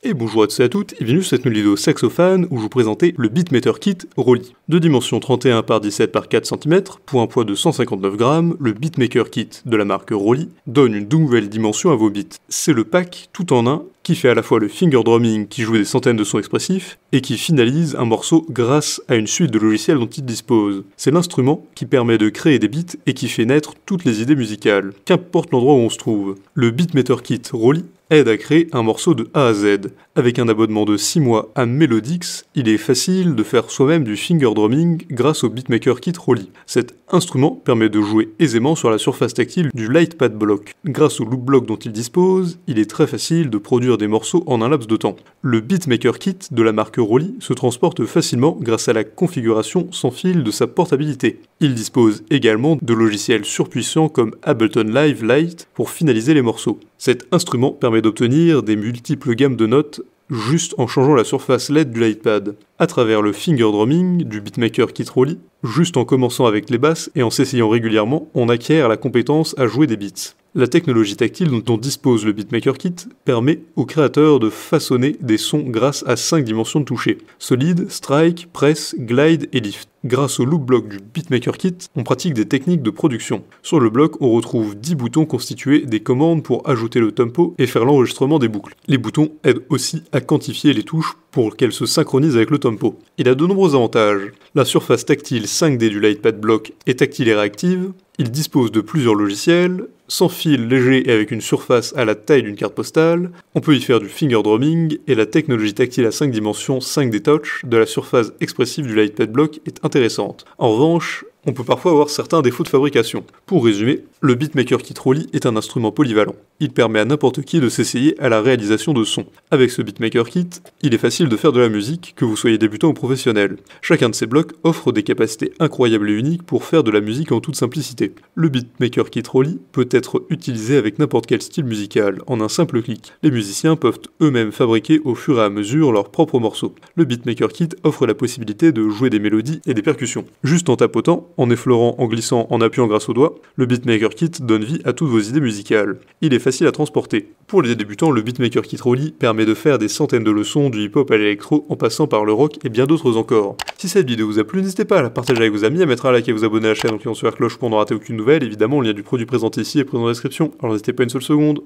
Et bonjour à tous et à toutes, et bienvenue sur cette nouvelle vidéo Saxophone où je vous présentais le Beatmaker Kit Rolly. De dimension 31 par 17 par 4 cm, pour un poids de 159 grammes, le Beatmaker Kit de la marque Rolly donne une nouvelle dimension à vos beats. C'est le pack tout en un qui fait à la fois le finger drumming qui joue des centaines de sons expressifs et qui finalise un morceau grâce à une suite de logiciels dont il dispose. C'est l'instrument qui permet de créer des beats et qui fait naître toutes les idées musicales, qu'importe l'endroit où on se trouve. Le Beatmaker Kit Rolly aide à créer un morceau de A à Z. Avec un abonnement de 6 mois à Melodix, il est facile de faire soi-même du finger drumming grâce au Beatmaker Kit Rolly. Cet instrument permet de jouer aisément sur la surface tactile du Lightpad Block. Grâce au loop block dont il dispose, il est très facile de produire des morceaux en un laps de temps. Le Beatmaker Kit de la marque Rolly se transporte facilement grâce à la configuration sans fil de sa portabilité. Il dispose également de logiciels surpuissants comme Ableton Live Lite pour finaliser les morceaux. Cet instrument permet d'obtenir des multiples gammes de notes juste en changeant la surface LED du Lightpad, à travers le finger drumming du Beatmaker Kit Rolly, juste en commençant avec les basses et en s'essayant régulièrement, on acquiert la compétence à jouer des beats. La technologie tactile dont dispose le Beatmaker Kit permet aux créateurs de façonner des sons grâce à 5 dimensions de toucher: solide, strike, press, glide et lift. Grâce au loop block du Beatmaker Kit, on pratique des techniques de production. Sur le bloc, on retrouve 10 boutons constitués des commandes pour ajouter le tempo et faire l'enregistrement des boucles. Les boutons aident aussi à quantifier les touches pour qu'elles se synchronisent avec le tempo. Il a de nombreux avantages. La surface tactile 5D du Lightpad Block est tactile et réactive. Il dispose de plusieurs logiciels, sans fil léger et avec une surface à la taille d'une carte postale. On peut y faire du finger drumming et la technologie tactile à 5 dimensions 5D Touch de la surface expressive du Lightpad Block est intéressante. En revanche, on peut parfois avoir certains défauts de fabrication. Pour résumer, le Beatmaker Kit Rolly est un instrument polyvalent. Il permet à n'importe qui de s'essayer à la réalisation de sons. Avec ce Beatmaker Kit, il est facile de faire de la musique, que vous soyez débutant ou professionnel. Chacun de ces blocs offre des capacités incroyables et uniques pour faire de la musique en toute simplicité. Le Beatmaker Kit Rolly peut être utilisé avec n'importe quel style musical, en un simple clic. Les musiciens peuvent eux-mêmes fabriquer au fur et à mesure leurs propres morceaux. Le Beatmaker Kit offre la possibilité de jouer des mélodies et des percussions. Juste en tapotant, en effleurant, en glissant, en appuyant grâce aux doigts, le Beatmaker Kit donne vie à toutes vos idées musicales. Il est facile à transporter. Pour les débutants, le Beatmaker Kit Rolly permet de faire des centaines de leçons du hip-hop à l'électro en passant par le rock et bien d'autres encore. Si cette vidéo vous a plu, n'hésitez pas à la partager avec vos amis, à mettre un like et à vous abonner à la chaîne en cliquant sur la cloche pour ne rater aucune nouvelle. Évidemment, le lien du produit présenté ici est présent dans la description, alors n'hésitez pas une seule seconde.